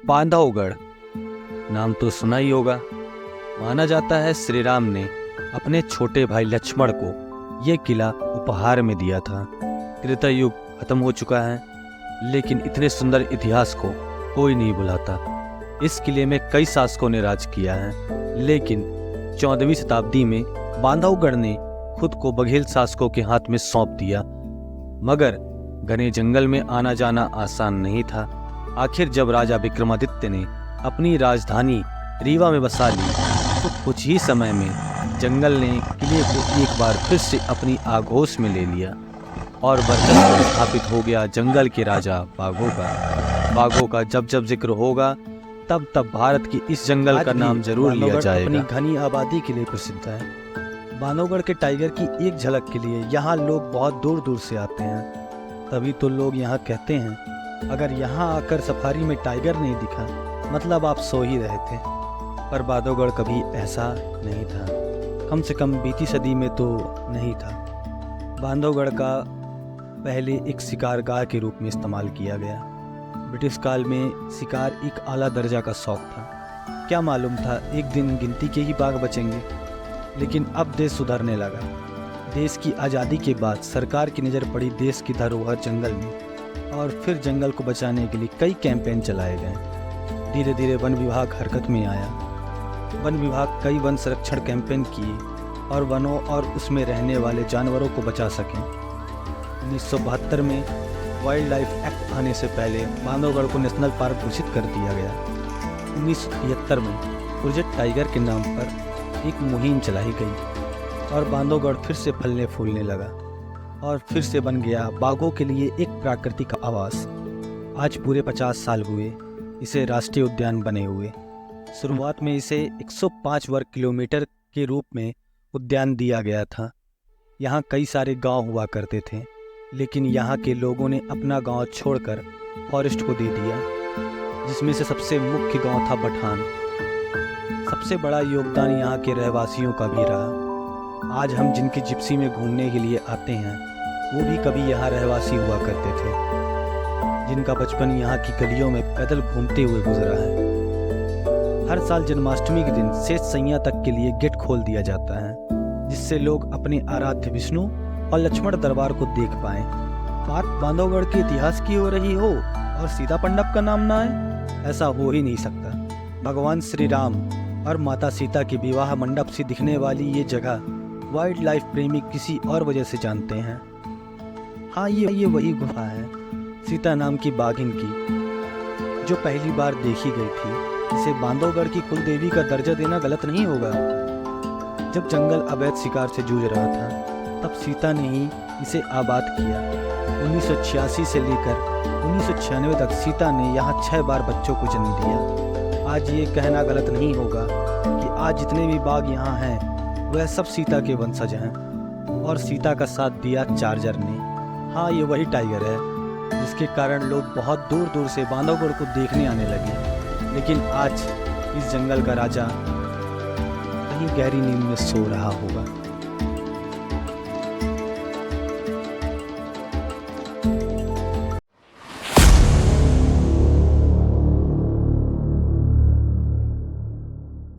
बांधवगढ़ नाम तो सुना ही होगा। माना जाता है श्री राम ने अपने छोटे भाई लक्ष्मण को यह किला उपहार में दिया था। त्रेता युग खत्म हो चुका है, लेकिन इतने सुंदर इतिहास को कोई नहीं भुलाता। इस किले में कई शासकों ने राज किया है, लेकिन 14वीं शताब्दी में बांधवगढ़ ने खुद को बघेल शासकों के हाथ में सौंप दिया। मगर घने जंगल में आना जाना आसान नहीं था। आखिर जब राजा विक्रमादित्य ने अपनी राजधानी रीवा में बसा ली, तो कुछ ही समय में जंगल ने किले को एक बार फिर से अपनी आगोश में ले लिया और वर्चस्व स्थापित हो गया जंगल के राजा बाघों का। बाघों का जब जब जिक्र होगा, तब तब भारत की इस जंगल का नाम जरूर लिया जाएगा। अपनी घनी आबादी के लिए प्रसिद्ध है। बांधवगढ़ के टाइगर की एक झलक के लिए यहाँ लोग बहुत दूर दूर से आते हैं। तभी तो लोग यहाँ कहते हैं, अगर यहाँ आकर सफारी में टाइगर नहीं दिखा, मतलब आप सो ही रहे थे। पर बांधवगढ़ कभी ऐसा नहीं था, कम से कम बीती सदी में तो नहीं था। बांधवगढ़ का पहले एक शिकारगाह के रूप में इस्तेमाल किया गया। ब्रिटिश काल में शिकार एक आला दर्जा का शौक था। क्या मालूम था एक दिन गिनती के ही बाघ बचेंगे। लेकिन अब देश सुधरने लगा। देश की आज़ादी के बाद सरकार की नज़र पड़ी देश की धरोहर जंगल में, और फिर जंगल को बचाने के लिए कई कैंपेन चलाए गए। धीरे धीरे वन विभाग हरकत में आया। वन विभाग कई वन संरक्षण कैंपेन किए और वनों और उसमें रहने वाले जानवरों को बचा सकें। 1972 में वाइल्ड लाइफ एक्ट आने से पहले बांधवगढ़ को नेशनल पार्क घोषित कर दिया गया। 1973 में प्रोजेक्ट टाइगर के नाम पर एक मुहिम चलाई गई और बांधवगढ़ फिर से फलने फूलने लगा और फिर से बन गया बाघों के लिए एक प्राकृतिक आवास। आज पूरे 50 साल हुए इसे राष्ट्रीय उद्यान बने हुए। शुरुआत में इसे 105 वर्ग किलोमीटर के रूप में उद्यान दिया गया था। यहाँ कई सारे गांव हुआ करते थे, लेकिन यहाँ के लोगों ने अपना गांव छोड़कर फॉरेस्ट को दे दिया, जिसमें से सबसे मुख्य गांव था बठान। सबसे बड़ा योगदान यहाँ के रहवासियों का भी रहा। आज हम जिनकी जिप्सी में घूमने के लिए आते हैं, वो भी कभी यहाँ रहवासी हुआ करते थे, जिनका बचपन यहाँ की गलियों में पैदल घूमते हुए गुजरा है। हर साल जन्माष्टमी के दिन शेष सैया तक के लिए गेट खोल दिया जाता है, जिससे लोग अपने आराध्य विष्णु और लक्ष्मण दरबार को देख पाएं। बात बांधवगढ़ के इतिहास की हो रही हो और सीता मंडप का नाम ना आए, ऐसा हो ही नहीं सकता। भगवान श्री राम और माता सीता के विवाह मंडप से दिखने वाली ये जगह वाइल्ड लाइफ प्रेमी किसी और वजह से जानते हैं। हाँ, ये वही गुफा है सीता नाम की बाघिन की, जो पहली बार देखी गई थी। इसे बांधवगढ़ की कुल देवी का दर्जा देना गलत नहीं होगा। जब जंगल अवैध शिकार से जूझ रहा था, तब सीता ने ही इसे आबाद किया। 1986 से लेकर 1996 तक सीता ने यहाँ 6 बार बच्चों को जन्म दिया। आज ये कहना गलत नहीं होगा कि आज जितने भी बाघ यहाँ हैं, वह सब सीता के वंशज हैं, और सीता का साथ दिया चार्जर ने। हाँ, ये वही टाइगर है जिसके कारण लोग बहुत दूर दूर से बांधवगढ़ को देखने आने लगे। लेकिन आज इस जंगल का राजा कहीं गहरी नींद में सो रहा होगा।